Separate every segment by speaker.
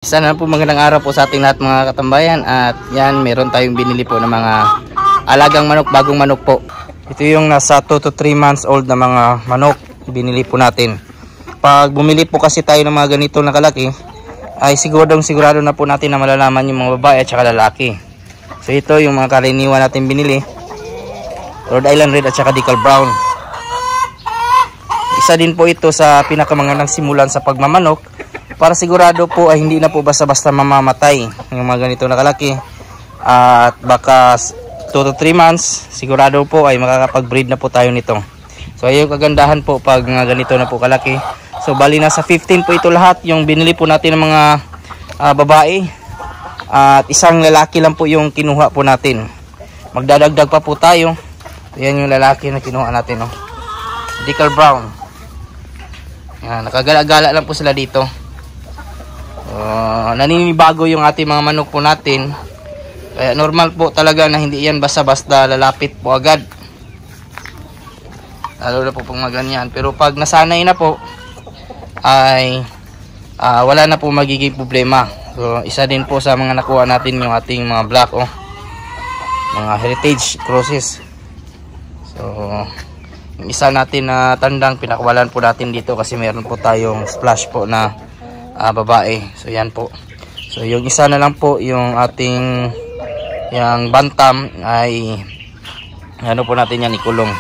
Speaker 1: Sana po magandang araw po sa ating lahat mga katambayan. At yan, meron tayong binili po ng mga alagang manok, bagong manok po. Ito yung nasa 2 to 3 months old na mga manok binili po natin. Pag bumili po kasi tayo ng mga ganito na kalaki, ay sigurado na po natin na malalaman yung mga babae at saka lalaki. So ito yung mga karaniwan natin binili, Rhode Island Red at saka Decal Brown. Isa din po ito sa pinakamagandang simulan sa pagmamanok, para sigurado po ay hindi na po basta-basta mamamatay yung mga ganito na kalaki. At baka 2 to 3 months sigurado po ay makakapag-breed na po tayo nito. So ayun kagandahan po pag ganito na po kalaki. So bali na sa 15 po ito lahat yung binili po natin ng mga babae. At isang lalaki lang po yung kinuha po natin. Magdadagdag pa po tayo. Yan yung lalaki na kinuha natin, no? Decal Brown. Yan, nakagala-gala lang po sila dito. Naninibago yung ating mga manok po natin. Kaya normal po talaga na hindi yan basta-basta lalapit po agad. Lalo na po pang maganyan. Pero pag nasanay na po ay wala na po magiging problema. So isa din po sa mga nakuha natin yung ating mga black, mga heritage crosses. So yung isa natin na tandang pinakawalan po natin dito kasi meron po tayong splash po na babae. So yan po. So yung isa na lang po yung ating yung bantam ay ano po natin yan, ikulong.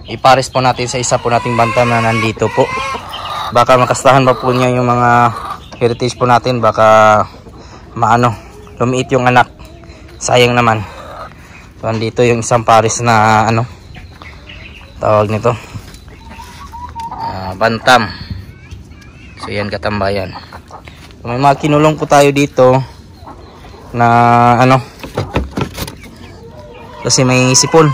Speaker 1: Ipares po natin sa isa po nating bantam na nandito po. Baka makastahan pa po niya yung mga heritage po natin, baka lumiit yung anak. Sayang naman. So andito yung isang pares na tawag nito, bantam. So yan katambayan. So, may mga kinulong po tayo dito na kasi may sipon.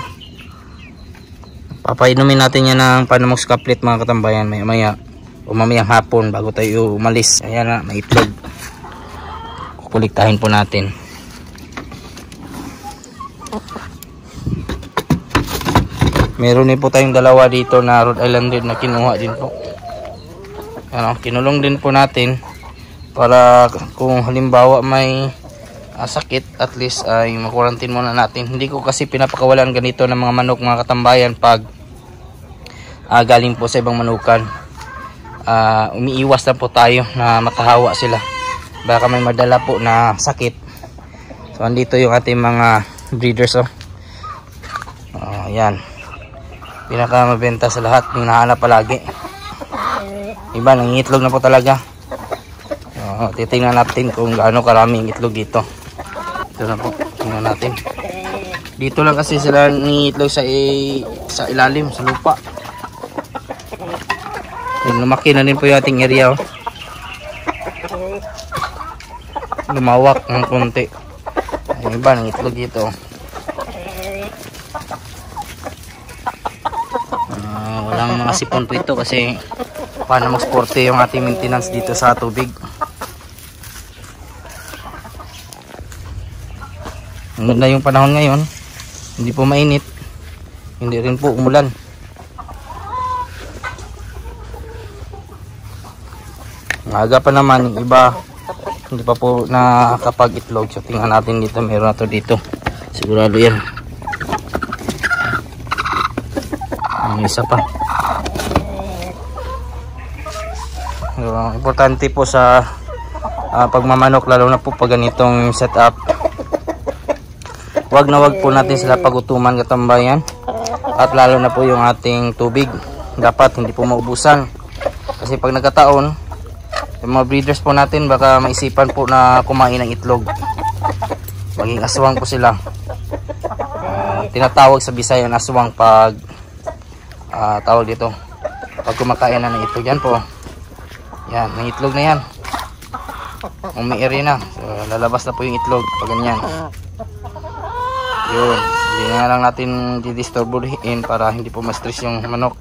Speaker 1: Papainumin natin yan ng Panamox Caplet mga katambayan maya o mamayang hapon bago tayo umalis. Ayan na, may itlog. Kukuliktahin po natin. Meron din po tayong dalawa dito na Rhode Island Red na kinuha din po. Kinulong din po natin para kung halimbawa may sakit, at least ay makurantin muna natin. Hindi ko kasi pinapakawalan ganito ng mga manok mga katambayan pag galing po sa ibang manukan. Umiiwas na po tayo na makahawa sila, baka may madala po na sakit. So andito yung ating mga breeders. Yan, pinaka mabenta sa lahat, yung nahanap palagi. Iba nangingitlog na po talaga. Titingnan natin kung gaano karaming itlog dito. Ito na po, tingnan natin. Dito lang kasi sila nangingitlog sa ilalim, sa lupa. Lumaki na din po yung ating area. Lumawak ng konti. Yung iba nangingitlog dito. Walang mga sipon po ito kasi paano mag-sporte yung ating maintenance dito sa tubig. Maganda yung panahon ngayon, hindi po mainit, hindi rin po umulan. Aga pa naman, yung iba hindi pa po nakakapag-itlog. So tingnan natin dito, meron na to dito, sigurado yan. Ang isa pa. Importante po sa pagmamanok, lalo na po pag ganitong setup, wag po natin sila pagutuman katambayan. At lalo na po yung ating tubig, dapat hindi po maubusan. Kasi pag nagkataon, yung mga breeders po natin baka maisipan po na kumain ng itlog. Maging aswang po sila. Tinatawag sa Bisaya na aswang pag tawag dito pag kumakain na ng itlog. Yan po. Yan, may itlog na yan. Umiiri na. So, lalabas na po yung itlog pag ganyan. Yun. Hindi nga lang natin didisturbuhin para hindi po ma-stress yung manok.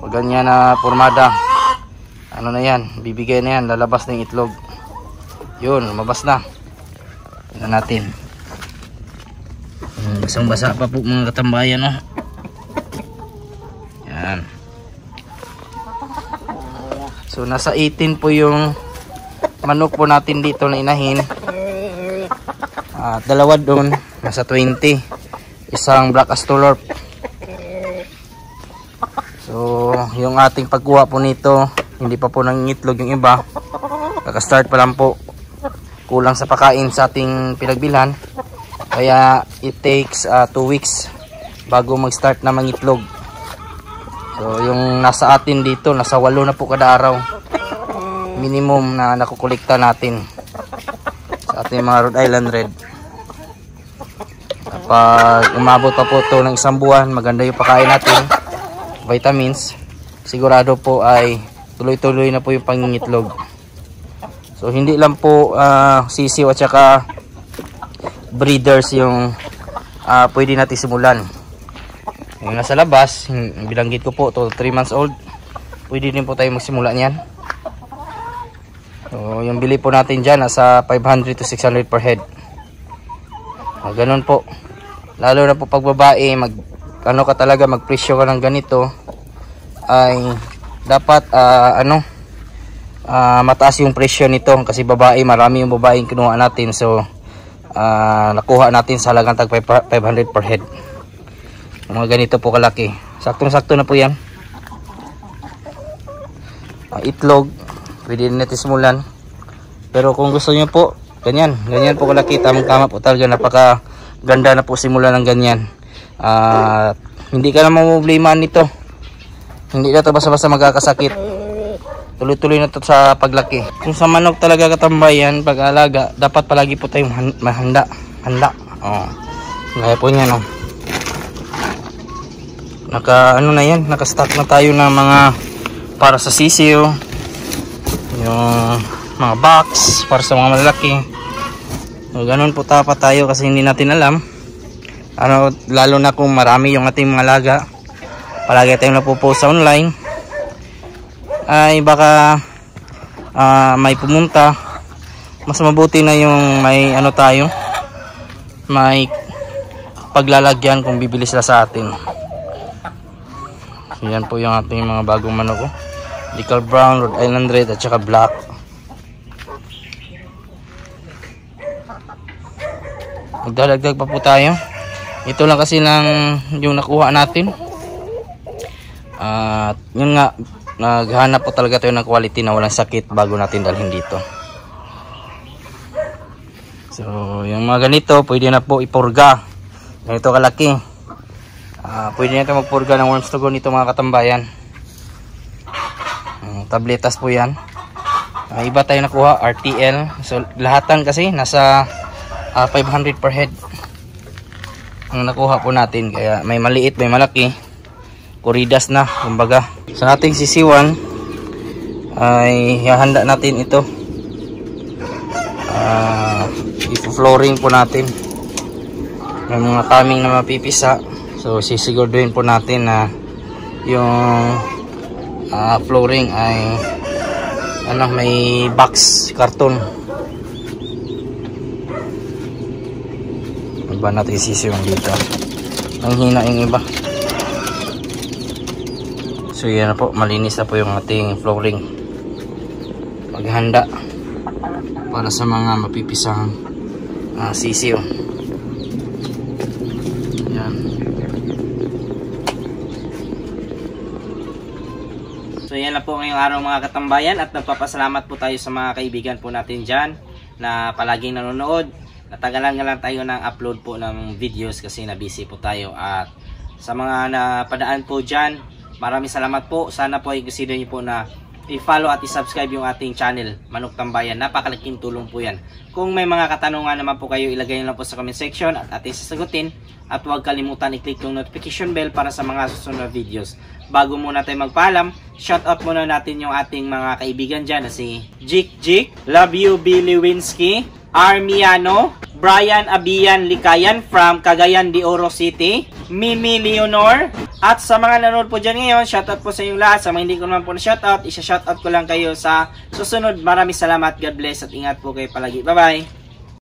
Speaker 1: Pag ganyan na formada, na yan, bibigay na yan, lalabas na yung itlog. Yun, lumabas na. Tingnan natin. Basang-basa pa po mga katambayan, Yan. So nasa 18 po yung manok po natin dito na inahin. Dalawa doon, nasa 20. Isang black Astolorp. So, yung ating pagkuha po nito, hindi pa po nangingitlog yung iba. Kaka-start pa lang po. Kulang sa pakain sa ating pinagbilhan. Kaya, it takes 2 weeks bago mag-start na mangitlog. So, yung nasa atin dito, nasa 8 na po kada araw. Minimum na nakukulikta natin sa ating mga Rhode Island Red. Kapag umabot pa po ito ng 1 buwan, maganda yung pakain natin, vitamins, sigurado po ay tuloy-tuloy na po yung pangingitlog. So hindi lang po sisiw at saka breeders yung pwede natin simulan. Yung nasa labas, bilanggit ko po, 3 months old, pwede din po tayo magsimula niyan. So yung bili po natin dyan, nasa 500 to 600 per head. Ganun po. Lalo na po pag babae, magpresyo ka ng ganito, ay dapat mataas yung presyo nito kasi babae, marami yung babaeng kinuha natin. So nakuha natin sa halagang tag 500 per head. Mga ganito po kalaki. Saktong-sakto na po yan. Itlog, pwede din natin simulan. Pero kung gusto niyo po, ganyan po kalaki, tamang-tama po talaga, napaka ganda na po simula ng ganyan. Hindi ka na mamumblimaan nito. Hindi na ito basta-basta magkakasakit. Tuloy-tuloy na ito sa paglaki. Kung sa manok talaga katambayan, pag-alaga, dapat palagi po tayong mahanda. Gaya po niyan, naka-stock na tayo ng mga para sa sisiyo, yung mga box para sa mga malalaki. So, ganun po dapat tayo kasi hindi natin alam. Lalo na kung marami yung ating mga alaga, palagi tayong napopost sa online, ay baka may pumunta. Mas mabuti na yung may may paglalagyan kung bibili sila sa atin. So, yan po yung ating mga bagong manok, Decal Brown, Rhode Island Red at saka Black. Magdadagdag pa po tayo. Ito lang kasi yung nakuha natin. Yun nga, naghanap po talaga tayo ng quality na walang sakit bago natin dalhin dito. So yung mga ganito pwede na po ipurga. Ganito kalaki, pwede na ito magpurga ng worms to go nito mga katambayan. Tabletas po yan. Iba tayo nakuha, RTL. So lahatan kasi nasa 500 per head ang nakuha po natin. Kaya may maliit, may malaki, kuridas na kumbaga. Sa ating sisiwan ay hahanda natin ito. I-flooring po natin. May mga kaming na mapipisa. So sisiguraduhin po natin na yung flooring ay may box karton. Iba natin sisiwan dito. Ang hina yung iba. So yan na po, malinis na po yung ating flooring. Paghanda para sa mga mapipisang sisiw. Yan. So yan na po ngayong araw mga katambayan, at nagpapasalamat po tayo sa mga kaibigan po natin dyan na palaging nanonood. Natagalan nga lang tayo ng upload po ng videos kasi na-busy po tayo. At sa mga napadaan po dyan, maraming salamat po. Sana po ay consider niyo po na i-follow at i-subscribe yung ating channel, Manok Tambayan. Napakalaking tulong po yan. Kung may mga katanungan naman po kayo, ilagay nyo lang po sa comment section at ating sasagutin. At huwag kalimutan i-click yung notification bell para sa mga susunod na videos. Bago muna tayo magpaalam, shoutout muna natin yung ating mga kaibigan dyan na si Jik, Love You B. Lewinsky, Armiano, Brian Abian Likayan from Cagayan de Oro City, Mimi Leonor, at sa mga nanonood po dyan ngayon, shoutout po sa inyong lahat. Sa mga hindi ko naman po na shoutout, isa-shoutout ko lang kayo sa susunod. Maraming salamat, God bless, at ingat po kayo palagi. Bye bye!